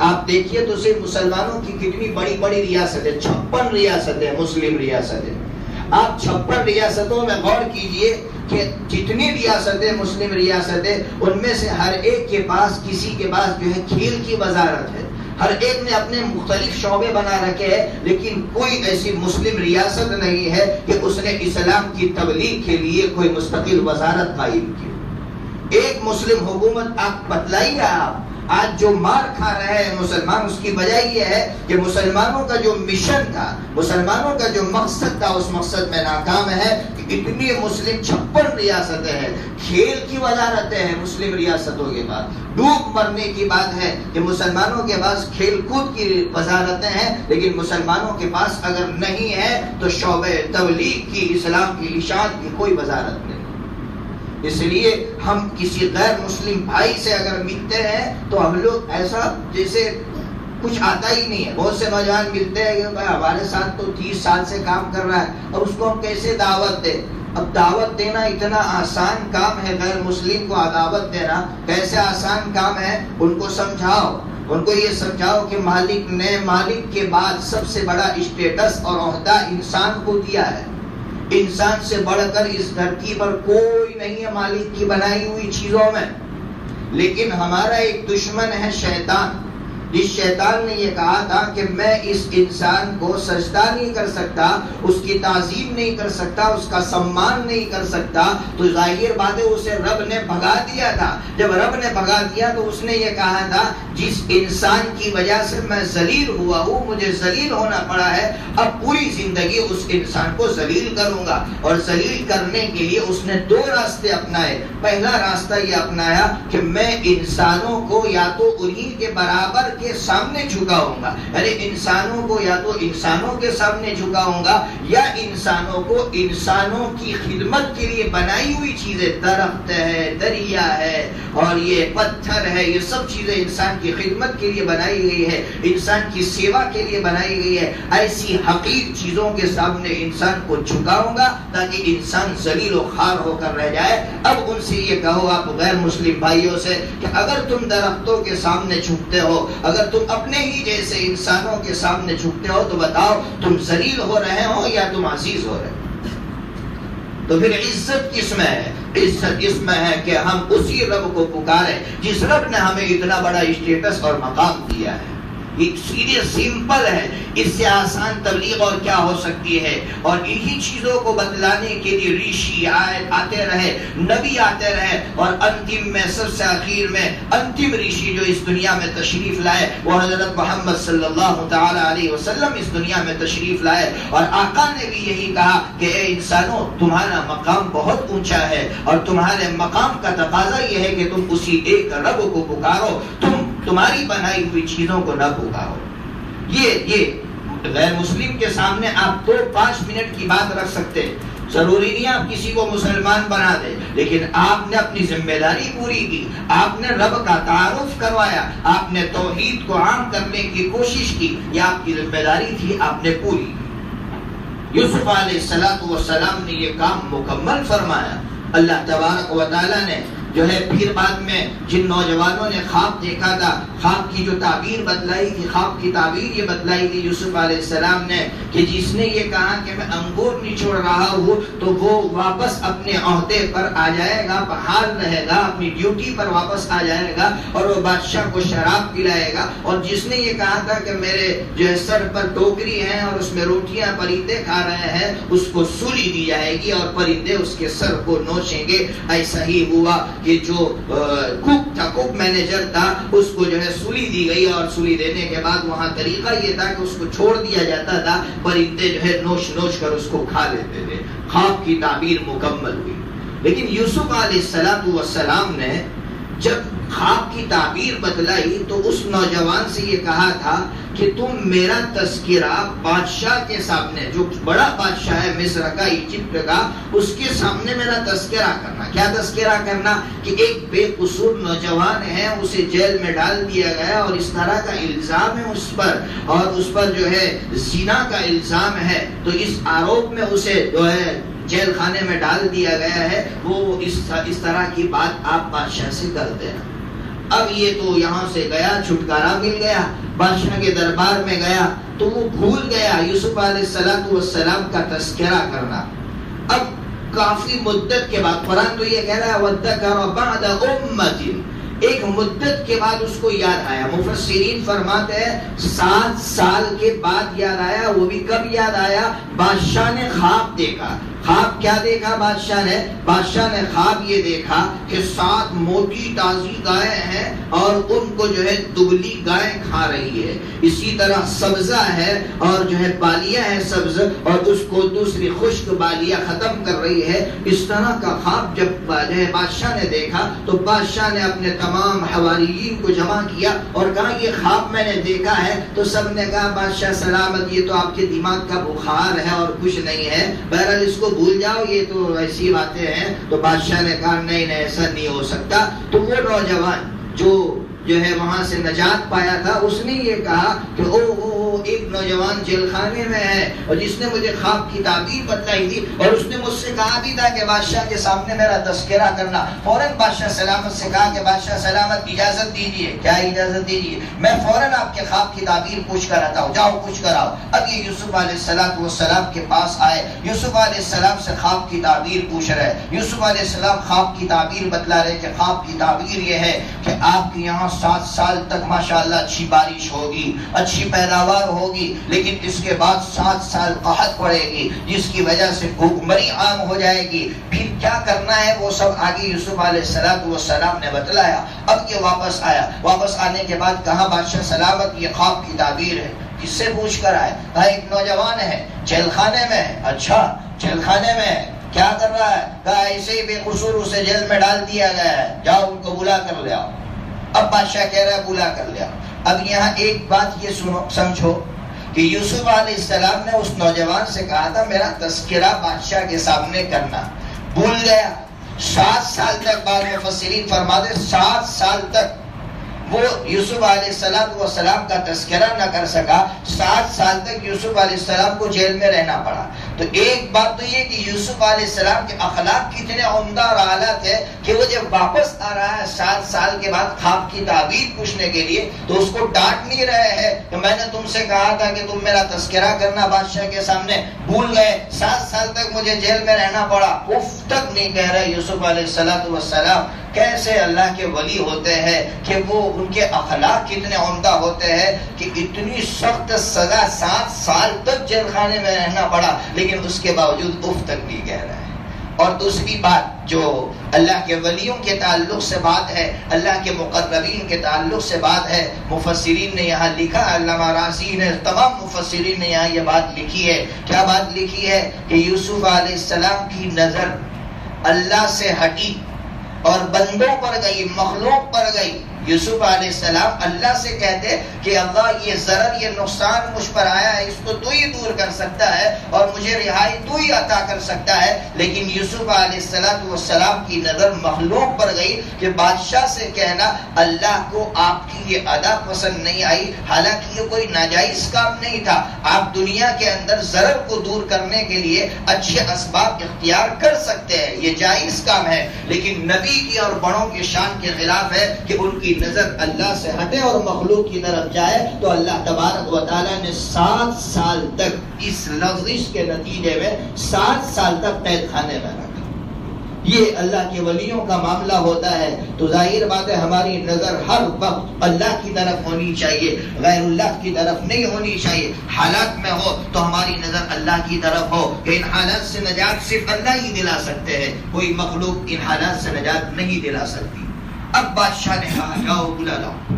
آپ دیکھیے تو صرف مسلمانوں کی کتنی بڑی بڑی ریاستیں، 56 ریاستیں مسلم ریاستیں. آپ 56 ریاستوں میں غور کیجئے کہ جتنی ریاستیں مسلم ریاستیں، ان میں سے ہر ایک کے پاس کسی کے پاس جو ہے کھیل کی وزارت ہے. ہر ایک نے اپنے مختلف شعبے بنا رکھے ہیں، لیکن کوئی ایسی مسلم ریاست نہیں ہے کہ اس نے اسلام کی تبلیغ کے لیے کوئی مستقل وزارت قائم کی. ایک مسلم حکومت آپ بتلائیے. آپ آج جو مار کھا رہے ہیں مسلمان، اس کی وجہ یہ ہے کہ مسلمانوں کا جو مشن تھا، مسلمانوں کا جو مقصد تھا، اس مقصد میں ناکام ہے. کہ اتنی مسلم 56 ریاستیں ہیں، کھیل کی وزارتیں ہیں مسلم ریاستوں کے پاس. ڈوب مرنے کی بات ہے کہ مسلمانوں کے پاس کھیل کود کی وزارتیں ہیں، لیکن مسلمانوں کے پاس اگر نہیں ہے تو شعبہ تبلیغ کی، اسلام کی اشاعت کی کوئی وزارت نہیں. اس لیے ہم کسی غیر مسلم بھائی سے اگر ملتے ہیں تو ہم لوگ ایسا جیسے کچھ آتا ہی نہیں ہے. بہت سے نوجوان ملتے ہیں کہ ہمارے ساتھ تو 30 سال سے کام کر رہا ہے، اور اس کو ہم کیسے دعوت دیں. اب دعوت دینا اتنا آسان کام ہے، غیر مسلم کو دعوت دینا کیسے آسان کام ہے. ان کو سمجھاؤ، ان کو یہ سمجھاؤ کہ مالک نے مالک کے بعد سب سے بڑا اسٹیٹس اور عہدہ انسان کو دیا ہے. انسان سے بڑھ کر اس دھرتی پر کوئی نہیں ہے مالک کی بنائی ہوئی چیزوں میں. لیکن ہمارا ایک دشمن ہے شیطان. اس شیطان نے یہ کہا تھا کہ میں اس انسان کو سجدہ نہیں کر سکتا، اس کی تعظیم نہیں کر سکتا، اس کا سمان نہیں کر سکتا. تو ظاہر بات ہے اسے رب نے بھگا دیا تھا. جب رب نے بھگا دیا تو اس نے یہ کہا تھا جس انسان کی وجہ سے میں ذلیل ہوا ہوں، مجھے ذلیل ہونا پڑا ہے، اب پوری زندگی اس انسان کو ذلیل کروں گا. اور ذلیل کرنے کے لیے اس نے 2 راستے اپنائے. پہلا راستہ یہ اپنایا کہ میں انسانوں کو یا تو انہی کے برابر کے سامنے جھکاؤں گا، یعنی انسانوں کو یا تو انسانوں کے سامنے جھکاؤں گا، یا انسانوں کو انسانوں کی خدمت کے لیے بنائی ہوئی چیزیں، درخت ہے، دریا ہے اور یہ پتھر ہے، یہ سب چیزیں انسان کی خدمت کے لیے بنائی گئی ہے، انسان کی سیوا کے لیے بنائی گئی ہے. ایسی حقیر چیزوں کے سامنے انسان کو جھکاؤں گا تاکہ انسان ذلیل و خوار ہو کر رہ جائے. اب ان سے یہ کہو آپ غیر مسلم بھائیوں سے کہ اگر تم درختوں کے سامنے جھکتے ہو، اگر تم اپنے ہی جیسے انسانوں کے سامنے جھکتے ہو، تو بتاؤ تم ذلیل ہو رہے ہو یا تم عزیز ہو رہے ہو. تو پھر عزت کس میں ہے؟ عزت اس میں ہے کہ ہم اسی رب کو پکاریں جس رب نے ہمیں اتنا بڑا اسٹیٹس اور مقام دیا ہے. یہ سیدھے سمپل ہے. اس سے آسان تبلیغ اور کیا ہو سکتی ہے. اور انہی چیزوں کو بتلانے کے لیے ریشی آتے رہے، نبی آتے رہے، اور انتم میں سب سے اخیر میں انتم ریشی جو اس دنیا میں تشریف لائے وہ حضرت محمد صلی اللہ تعالی علیہ وسلم اس دنیا میں تشریف لائے. اور آقا نے بھی یہی کہا کہ اے انسانوں، تمہارا مقام بہت اونچا ہے، اور تمہارے مقام کا تقاضا یہ ہے کہ تم اسی ایک رب کو پکارو، تمہاری بنائی ہوئی چیزوں کو نہ پکارو. یہ غیر مسلم کے سامنے آپ تو 5 منٹ کی بات رکھ سکتے ہیں. ضروری نہیں آپ کسی کو مسلمان بنا دیں، لیکن آپ نے اپنی ذمہ داری پوری کی. آپ نے رب کا تعارف کروایا، آپ نے توحید کو عام کرنے کی کوشش کی. یہ آپ کی ذمہ داری تھی، آپ نے پوری کی. یوسف علیہ السلام نے یہ کام مکمل فرمایا. اللہ تبارک و تعالی نے جو ہے پھر بعد میں جن نوجوانوں نے خواب دیکھا تھا، خواب کی جو تعبیر بتلائی تھی، خواب کی تعبیر یہ بتلائی تھی یوسف علیہ السلام نے کہ جس نے یہ کہا کہ میں انگور نچوڑ رہا ہوں تو وہ واپس اپنے عہدے پر آ جائے گا، بحال رہے گا، اپنی ڈیوٹی پر واپس آ جائے گا، اور وہ بادشاہ کو شراب پلائے گا. اور جس نے یہ کہا تھا کہ میرے جو ہے سر پر ٹوکری ہے اور اس میں روٹیاں پرندے کھا رہے ہیں، اس کو سولی دی جائے گی اور پرندے اس کے سر کو نوچیں گے. ایسا ہی ہوا کہ جو کوک تھا، کوک مینیجر تھا، اس کو جو ہے سولی دی گئی، اور سولی دینے کے بعد وہاں طریقہ یہ تھا کہ اس کو چھوڑ دیا جاتا تھا، پرندے جو ہے نوچ نوچ کر اس کو کھا لیتے تھے. خواب کی تعبیر مکمل ہوئی. لیکن یوسف علیہ السلام نے جب خواب کی تعبیر بتلائی تو اس نوجوان سے یہ کہا تھا کہ تم میرا تذکرہ بادشاہ کے سامنے، جو بڑا بادشاہ ہے مصر کا، ایجپٹ کا، اس کے سامنے میرا تذکرہ کرنا. کیا تذکرہ کرنا؟ کہ ایک بے قصور نوجوان ہے، اسے جیل میں ڈال دیا گیا اور اس طرح کا الزام ہے اس پر، اور اس پر جو ہے زنا کا الزام ہے، تو اس آروپ میں اسے جو ہے جیل خانے میں ڈال دیا گیا ہے. وہ اس طرح کی بات آپ بادشاہ سے کر دینا. اب یہ تو یہاں سے گیا، چھٹکارا مل گیا، بادشاہ کے دربار میں گیا تو وہ بھول گیا یوسف علیہ السلام کا تذکرہ کرنا۔ اب کافی مدت کے بعد، قرآن تو یہ کہہ رہا ہے وَذَّكَرَ بَعْدَ أُمَّةٍ، ایک مدت کے بعد اس کو یاد آیا۔ مفسرین فرماتے ہیں 7 سال کے بعد یاد آیا۔ وہ بھی کب یاد آیا؟ بادشاہ نے خواب دیکھا۔ خواب کیا دیکھا بادشاہ نے؟ بادشاہ نے خواب یہ دیکھا کہ 7 موٹی تازی گائیں ہیں اور ان کو جو ہے دبلی گائیں کھا رہی ہے، اسی طرح سبزہ ہے اور جو ہے بالیاں ہے سبز، اور اس کو دوسری خشک بالیاں ختم کر رہی ہے۔ اس طرح کا خواب جب بادشاہ نے دیکھا تو بادشاہ نے اپنے تمام حواریین کو جمع کیا اور کہا یہ خواب میں نے دیکھا ہے۔ تو سب نے کہا بادشاہ سلامت، یہ تو آپ کے دماغ کا بخار ہے اور کچھ نہیں ہے، بہرحال اس کو بھول جاؤ، یہ تو ایسی باتیں ہیں۔ تو بادشاہ نے کہا نہیں نہیں ایسا نہیں ہو سکتا۔ تو وہ نوجوان جو ہے وہاں سے نجات پایا تھا، اس نے یہ کہا کہ ایک نوجوان جیل خانے میں ہے اور جس نے مجھے خواب کی تعبیر بتلائی تھی، اور اس نے مجھ سے کہا بھی تھا کہ بادشاہ کے سامنے میرا تذکرہ کرنا۔ فوراً بادشاہ سلامت سے کہا کہ بادشاہ سلامت اجازت دیجیے۔ کیا اجازت دیجیے؟ میں فوراً آپ کے خواب کی تعبیر پوچھ کر آتا ہوں، جاؤ پوچھ کر آؤ۔ اب یہ یوسف علیہ السلام کے پاس آئے، یوسف علیہ السلام سے خواب کی تعبیر پوچھ رہے۔ یوسف علیہ السلام خواب کی تعبیر بتلا رہے کہ خواب کی تعبیر یہ ہے کہ آپ کے یہاں 7 سال تک ماشاءاللہ اچھی بارش ہوگی، اچھی پیداوار ہوگی، لیکن اس کے بعد 7 سال قحط پڑے گی جس کی وجہ سے بھوک مری عام ہو جائے گی۔ پھر کیا کرنا ہے وہ سب آگے یوسف علیہ السلام نے بتلایا۔ اب یہ واپس آیا، واپس آنے کے بعد کہا بادشاہ سلامت یہ خواب کی تعبیر ہے۔ کس سے پوچھ کر آئے؟ کہا ایک نوجوان ہے جیل خانے میں ہے۔ اچھا جیل خانے میں ہے، کیا کر رہا ہے؟ کہا ایسے ہی بے قصور اسے جیل میں ڈال دیا گیا ہے، جاؤ ان کو بلا کر لے آؤ۔ اب بادشاہ کہہ رہا ہے بلا کر لیا۔ اب یہاں ایک بات یہ سمجھو کہ یوسف علیہ السلام نے اس نوجوان سے کہا تھا میرا تذکرہ بادشاہ کے سامنے کرنا، بھول گیا۔ 7 سال تک، بعد مفسرین فرماتے 7 سال تک وہ یوسف علیہ السلام کا تذکرہ نہ کر سکا۔ 7 سال تک یوسف علیہ السلام کو جیل میں رہنا پڑا۔ تو ایک بات تو یہ کہ یوسف علیہ السلام کے اخلاق کتنے عمدہ اور اعلیٰ تھے کہ وہ جب واپس آ رہا ہے 7 سال کے بعد خواب کی تعبیر پوچھنے کے لیے، تو اس کو ڈانٹ نہیں رہے ہیں کہ میں نے تم سے کہا تھا کہ تم میرا تذکرہ کرنا بادشاہ کے سامنے، بھول گئے، 7 سال تک مجھے جیل میں رہنا پڑا۔ اف تک نہیں کہہ رہے یوسف علیہ السلام۔ کیسے اللہ کے ولی ہوتے ہیں کہ وہ ان کے اخلاق کتنے عمدہ ہوتے ہیں کہ اتنی سخت سزا 7 سال تک جیل خانے میں رہنا پڑا، لیکن اس کے باوجود اف تک نہیں کہہ رہے ہیں۔ اور دوسری بات جو اللہ کے ولیوں کے تعلق سے بات ہے، اللہ کے مقربین کے تعلق سے بات ہے، مفسرین نے یہاں لکھا، علامہ راضی نے، تمام مفسرین نے یہاں یہ بات لکھی ہے۔ کیا بات لکھی ہے؟ کہ یوسف علیہ السلام کی نظر اللہ سے ہٹی اور بندوں پر گئی، مخلوق پر گئی۔ یوسف علیہ السلام اللہ سے کہتے کہ اللہ یہ ضرر، یہ نقصان مجھ پر آیا ہے، اس کو تو ہی دور کر سکتا ہے اور مجھے رہائی تو ہی عطا کر سکتا ہے، لیکن یوسف علیہ السلام کی نظر مخلوق پر گئی کہ بادشاہ سے کہنا اللہ کو آپ کی یہ ادا پسند نہیں آئی، حالانکہ یہ کوئی ناجائز کام نہیں تھا۔ آپ دنیا کے اندر ضرر کو دور کرنے کے لیے اچھے اسباب اختیار کر سکتے ہیں، یہ جائز کام ہے، لیکن نبی کی اور بڑوں کی شان کے خلاف ہے کہ ان کی نظر اللہ سے ہٹے اور مخلوق کی طرف جائے۔ تو اللہ تبارک و تعالیٰ نے 7 سال تک اس لغزش کے نتیجے میں 7 سال تک قید خانے میں رکھا۔ یہ اللہ کے ولیوں کا معاملہ ہوتا ہے۔ تو ظاہر بات ہے ہماری نظر ہر وقت اللہ کی طرف ہونی چاہیے، غیر اللہ کی طرف نہیں ہونی چاہیے۔ حالات میں ہو تو ہماری نظر اللہ کی طرف ہو کہ ان حالات سے نجات صرف اللہ ہی دلا سکتے ہیں، کوئی مخلوق ان حالات سے نجات نہیں دلا سکتی۔ اب بادشاہ نے کہا جاؤ بلا لاؤ۔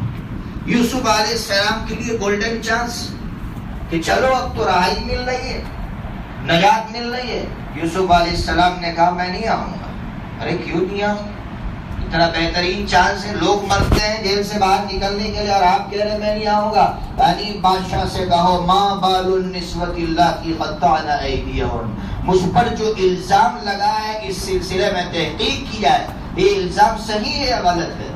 یوسف علیہ السلام کے لیے گولڈن چانس کہ چلو اب تو رہائی مل رہی ہے، نجات مل رہی ہے۔ یوسف علیہ السلام نے کہا میں نہیں آؤں گا۔ ارے کیوں نہیں آؤں؟ اتنا بہترین چانس ہے، لوگ مرتے ہیں جیل سے باہر نکلنے کے لیے اور آپ کہہ رہے میں نہیں آؤں گا۔ یعنی بادشاہ سے کہو ما بال النسوۃ اللتی قطعن ایدیہن، مجھ پر جو الزام لگا ہے اس سلسلے میں تحقیق کی جائے، یہ الزام صحیح ہے یا غلط ہے؟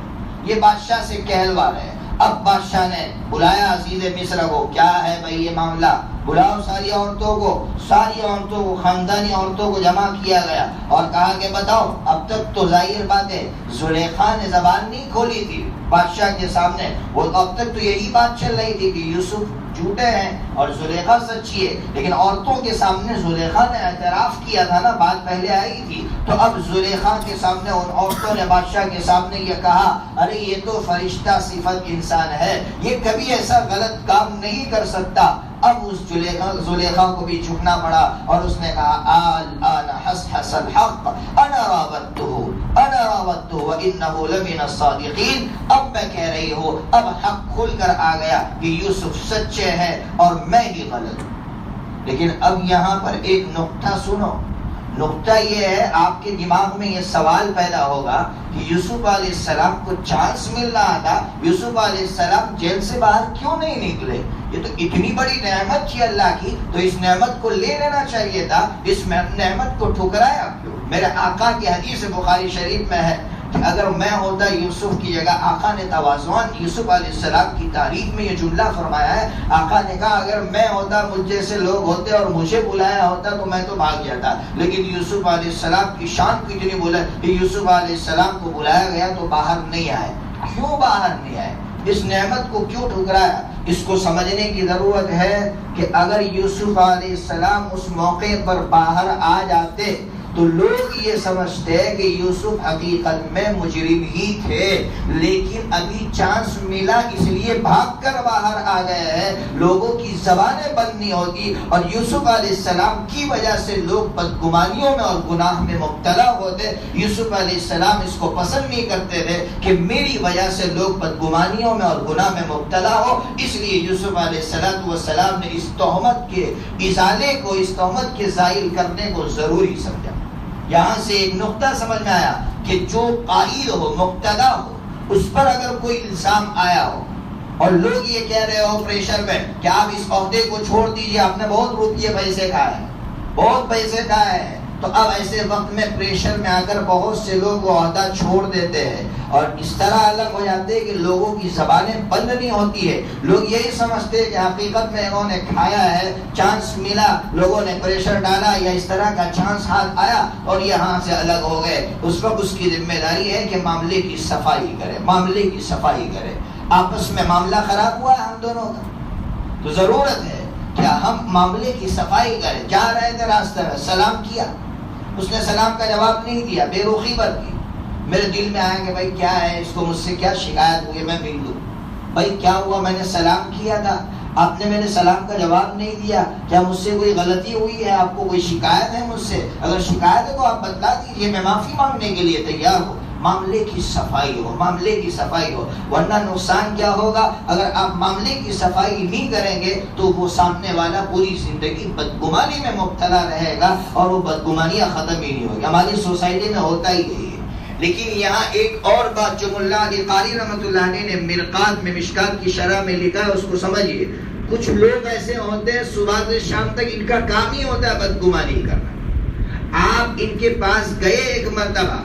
یہ بادشاہ سے کہلوا رہے ہیں۔ اب بادشاہ نے بلایا عزیز مصر کو، کیا ہے بھائی یہ معاملہ؟ بلاؤ ساری عورتوں کو خاندانی عورتوں کو جمع کیا گیا اور کہا کہ بتاؤ، اب تک تو ظاہر بات ہے زلیخا نے زبان نہیں کھولی تھی بادشاہ کے سامنے، وہ اب تک تو یہی بات چل رہی تھی کہ یوسف جھوٹے ہیں اور زلیخا سچی ہے، لیکن عورتوں کے سامنے زلیخا نے اعتراف کیا تھا نا، بات پہلے آئی تھی، تو اب زلیخا کے سامنے ان عورتوں نے بادشاہ کے سامنے یہ کہا، ارے یہ تو فرشتہ صفت انسان ہے، یہ کبھی ایسا غلط کام نہیں کر سکتا۔ اب اس زلیخا کو بھی جھکنا پڑا اور اس نے کہا الآن حصحص الحق انا راودته وانه لمن الصادقین، اب میں کہہ رہی ہوں، اب حق کھل کر آ گیا کہ یوسف سچے ہیں اور میں ہی غلط ہوں۔ لیکن اب یہاں پر ایک نقطہ سنو، نقطہ یہ ہے، آپ کے دماغ میں یہ سوال پیدا ہوگا کہ یوسف علیہ السلام کو چانس مل رہا تھا، یوسف علیہ السلام جیل سے باہر کیوں نہیں نکلے؟ یہ تو اتنی بڑی نعمت تھی اللہ کی، تو اس نعمت کو لے لینا چاہیے تھا، اس نعمت کو ٹھکرایا کیوں؟ میرے آقا کی حدیث بخاری شریف میں ہے کہ اگر میں ہوتا یوسف کی جگہ، آقا نے تواضعاً یوسف علیہ السلام کی تعریف میں یہ جملہ فرمایا ہے، آقا نے کہا اگر میں ہوتا، مجھ جیسے لوگ ہوتے اور مجھے بلایا ہوتا تو میں تو بھاگ جاتا، لیکن یوسف علیہ السلام کی شان کو اتنی بولا کہ یوسف علیہ السلام کو بلایا گیا تو باہر نہیں آئے۔ کیوں باہر نہیں آئے؟ اس نعمت کو کیوں ٹھکرایا؟ اس کو سمجھنے کی ضرورت ہے کہ اگر یوسف علیہ السلام اس موقع پر باہر آ جاتے تو لوگ یہ سمجھتے کہ یوسف حقیقت میں مجرم ہی تھے، لیکن ابھی چانس ملا اس لیے بھاگ کر باہر آ گئے ہیں، لوگوں کی زبانیں بند نہیں ہوتی، اور یوسف علیہ السلام کی وجہ سے لوگ بدگمانیوں میں اور گناہ میں مبتلا ہوتے۔ یوسف علیہ السلام اس کو پسند نہیں کرتے تھے کہ میری وجہ سے لوگ بدگمانیوں میں اور گناہ میں مبتلا ہو، اس لیے یوسف علیہ السلام نے اس تہمت کے ازالے کو، اس تہمت کے زائل کرنے کو ضروری سمجھا۔ یہاں سے ایک نقطہ سمجھ میں آیا کہ جو قائد ہو، مقتدا ہو، اس پر اگر کوئی الزام آیا ہو اور لوگ یہ کہہ رہے ہو پریشر میں کہ آپ اس عہدے کو چھوڑ دیجئے، آپ نے بہت روپیے پیسے کھائے ہیں، بہت پیسے کھائے ہیں، تو اب ایسے وقت میں پریشر میں آ کر بہت سے لوگ وہ عہدہ چھوڑ دیتے ہیں اور اس طرح الگ ہو جاتے ہیں کہ لوگوں کی زبانیں بند نہیں ہوتی ہے۔ لوگ یہی سمجھتے ہیں کہ حقیقت میں انہوں نے کھایا ہے، چانس ملا، لوگوں نے پریشر ڈالا یا اس طرح کا چانس ہاتھ آیا اور یہاں سے الگ ہو گئے۔ اس وقت اس کی ذمہ داری ہے کہ معاملے کی صفائی کرے، معاملے کی صفائی کرے۔ آپس میں معاملہ خراب ہوا ہے ہم دونوں کا، تو ضرورت ہے کہ ہم معاملے کی صفائی کریں۔ جا رہے تھے راستے میں، سلام کیا، اس نے سلام کا جواب نہیں دیا، بے رخی برتی۔ میرے دل میں آیا کہ بھائی کیا ہے، اس کو مجھ سے کیا شکایت ہوئی، میں مل لوں۔ بھائی کیا ہوا، میں نے سلام کیا تھا، آپ نے میرے سلام کا جواب نہیں دیا، کیا مجھ سے کوئی غلطی ہوئی ہے، آپ کو کوئی شکایت ہے مجھ سے؟ اگر شکایت ہے تو آپ بتلا دیجیے، میں معافی مانگنے کے لیے تیار ہوں۔ معاملے کی صفائی ہو، معاملے کی صفائی ہو، ورنہ نقصان کیا ہوگا؟ اگر آپ معاملے کی صفائی نہیں کریں گے تو وہ سامنے والا پوری زندگی بدگمانی میں مبتلا رہے گا اور وہ بدگمانیاں ختم ہی نہیں ہوگی۔ ہماری سوسائٹی میں ہوتا ہی یہی ہے۔ لیکن یہاں ایک اور بات جو ملا علی قاری رحمۃ اللہ علیہ نے مرقات میں، مشکات کی شرح میں لکھا ہے، اس کو سمجھیے۔ کچھ لوگ ایسے ہوتے ہیں صبح سے شام تک ان کا کام ہی ہوتا ہے بدگمانی کرنا۔ آپ ان کے پاس گئے ایک مرتبہ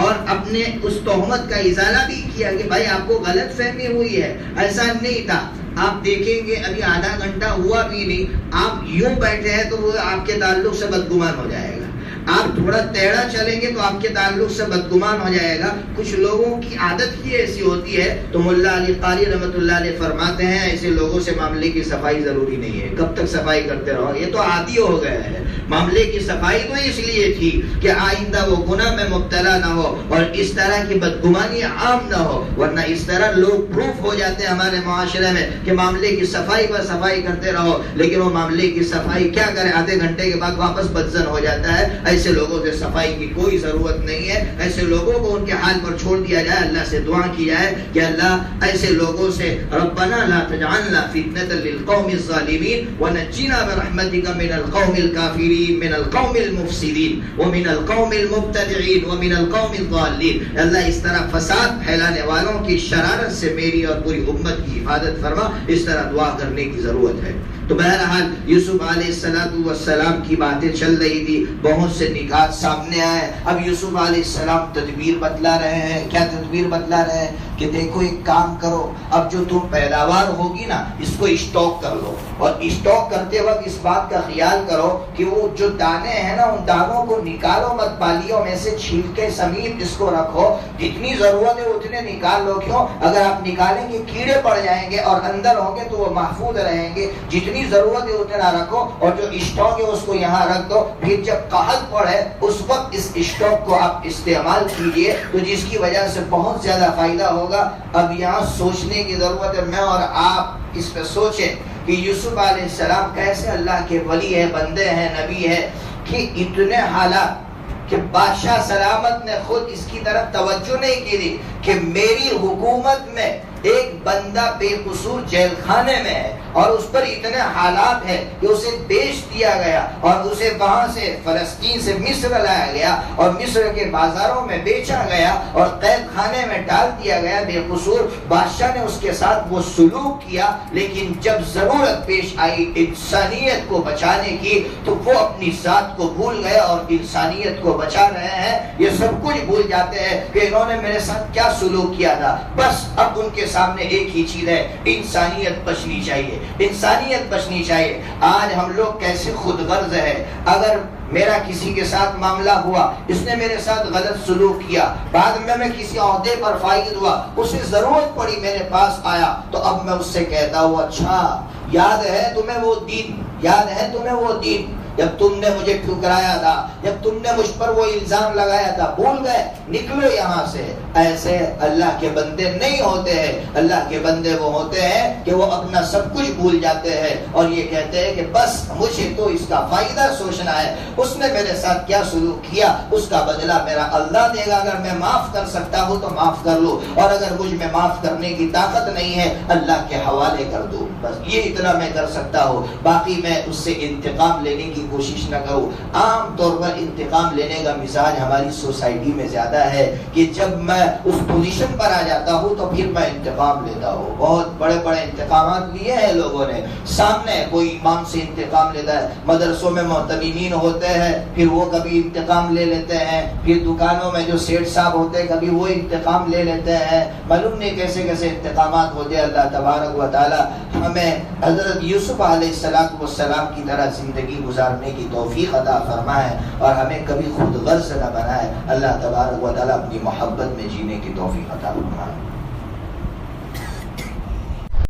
اور اپنے اس تہمت کا ازالہ بھی کیا کہ بھائی آپ کو غلط فہمی ہوئی ہے، ایسا نہیں تھا۔ آپ دیکھیں گے ابھی آدھا گھنٹہ ہوا بھی نہیں، آپ یوں بیٹھے ہیں تو وہ آپ کے تعلق سے بدگمان ہو جائے گا۔ آپ تھوڑا ٹیڑھا چلیں گے تو آپ کے تعلق سے بدگمان ہو جائے گا۔ کچھ لوگوں کی عادت ہی ایسی ہوتی ہے، تو ملا علی قاری رحمۃ اللہ علیہ فرماتے ہیں ایسے لوگوں سے معاملے کی صفائی ضروری نہیں ہے۔ کب تک صفائی کرتے رہو، یہ تو عادی ہو گیا ہے۔ معاملے کی صفائی تو اس لیے تھی کہ آئندہ وہ گناہ میں مبتلا نہ ہو اور اس طرح کی بدگمانی عام نہ ہو، ورنہ اس طرح لوگ پروف ہو جاتے ہیں ہمارے معاشرے میں کہ معاملے کی صفائی پر صفائی کرتے رہو، لیکن وہ معاملے کی صفائی کیا کرے، آدھے گھنٹے کے بعد واپس بدزن ہو جاتا ہے۔ ایسے لوگوں سے صفائی کی کوئی ضرورت نہیں ہے۔ ایسے لوگوں کو ان کے حال پر چھوڑ دیا جائے، اللہ سے دعا کی جائے کہ اللہ ایسے لوگوں سے ربنا لا تجعلنا فتنة للقوم الظالمین ونجنا برحمتک من القوم الکافرین من القوم المفسدین ومن القوم المبتدعین ومن القوم الضالین۔ اللہ اس طرح فساد پھیلانے والوں کی شرارت سے میری اور پوری امت کی حفاظت فرما، اس طرح دعا کرنے کی ضرورت ہے۔ تو بہرحال یوسف علیہ السلام کی باتیں چل رہی تھی، بہت سے سے نکال سامنے آئے. اب یوسف علیہ السلام تدبیر بتلا رہے ہیں. کیا تدبیر بتلا رہے ہیں؟ کہ دیکھو ایک کام کرو، اب جو تم پیداوار ہوگی نا اس کو اسٹاک کر لو، اور اسٹاک کرتے وقت اس بات کا خیال کرو کہ وہ جو دانے ہیں نا ان دانوں کو نکالو مت، بالیوں میں سے چھیلکے سمیت اس کو رکھو، جتنی ضرورت ہے اتنے نکال لو. کیوں؟ اگر آپ نکالیں گے کیڑے پڑ جائیں گے اور اندر ہوں گے تو وہ محفوظ رہیں گے. جتنی ضرورت ہے اتنا رکھو، اور جو اسٹاک ہے اس کو یہاں رکھ دو. پھر جب قحط پڑے اس وقت اس اسٹاک کو آپ استعمال کیجئے، تو جس کی وجہ سے بہت زیادہ فائدہ ہوگا. اب یہاں سوچنے کی ضرورت ہے، میں اور آپ اس پہ سوچیں کہ یوسف علیہ السلام کیسے اللہ کے ولی ہے، بندے ہیں، نبی ہے، کہ اتنے حالات کہ بادشاہ سلامت نے خود اس کی طرف توجہ نہیں کی تھی کہ میری حکومت میں ایک بندہ بے قصور جیل خانے میں ہے اور اس پر اتنے حالات ہیں کہ اسے بیچ دیا گیا اور اسے وہاں سے فلسطین سے مصر لایا گیا اور مصر کے بازاروں میں بیچا گیا اور قید خانے میں ڈال دیا گیا بے قصور. بادشاہ نے اس کے ساتھ وہ سلوک کیا، لیکن جب ضرورت پیش آئی انسانیت کو بچانے کی تو وہ اپنی ذات کو بھول گئے اور انسانیت کو بچا رہے ہیں. یہ سب کچھ بھول جاتے ہیں کہ انہوں نے میرے ساتھ کیا سلوک کیا تھا. بس اب ان کے سامنے ایک ہی چیز ہے، انسانیت بچنی چاہیے، انسانیت بچنی چاہیے. آج ہم لوگ کیسے خود غرض ہے. اگر میرا کسی کے ساتھ معاملہ ہوا، اس نے میرے ساتھ غلط سلوک کیا، بعد میں کسی عہدے پر فائز ہوا، اسے ضرورت پڑی میرے پاس آیا، تو اب میں اس سے کہتا ہوں اچھا یاد ہے تمہیں وہ دن، یاد ہے تمہیں وہ دن جب تم نے مجھے ٹھکرایا تھا، جب تم نے مجھ پر وہ الزام لگایا تھا، بھول گئے، نکلو یہاں سے. ایسے اللہ کے بندے نہیں ہوتے ہیں. اللہ کے بندے وہ ہوتے ہیں کہ وہ اپنا سب کچھ بھول جاتے ہیں اور یہ کہتے ہیں کہ بس مجھے تو اس کا فائدہ سوچنا ہے، اس نے میرے ساتھ کیا سلوک کیا اس کا بدلہ میرا اللہ دے گا. اگر میں معاف کر سکتا ہوں تو معاف کر لوں، اور اگر مجھ میں معاف کرنے کی طاقت نہیں ہے اللہ کے حوالے کر دوں. بس یہ اتنا میں کر سکتا ہوں، باقی میں اس سے انتقام لینے کی کوشش نہ کروں. عام طور پر انتقام لینے کا مزاج ہماری سوسائٹی میں زیادہ ہے کہ جب میں اس پوزیشن پر آ جاتا ہوں تو پھر میں انتقام لیتا ہوں. بہت بڑے بڑے انتقامات لیے ہیں لوگوں نے. سامنے کوئی امام سے انتقام لیتا ہے، مدرسوں میں محتمین ہوتے ہیں پھر وہ کبھی انتقام لے لیتے ہیں، پھر دکانوں میں جو سیٹ صاحب ہوتے ہیں کبھی وہ انتقام لے لیتے ہیں. معلوم نہیں کیسے کیسے انتقامات ہوتے ہیں. اللہ تبارک و تعالی ہمیں حضرت یوسف علیہ السلام کی طرح زندگی گزارنے کی توفیق عطا فرمائے اور ہمیں کبھی خود غرض نہ بنائے. اللہ تبارک و تعالی اپنی محبت میں جینے کی توفیق عطا فرمائے.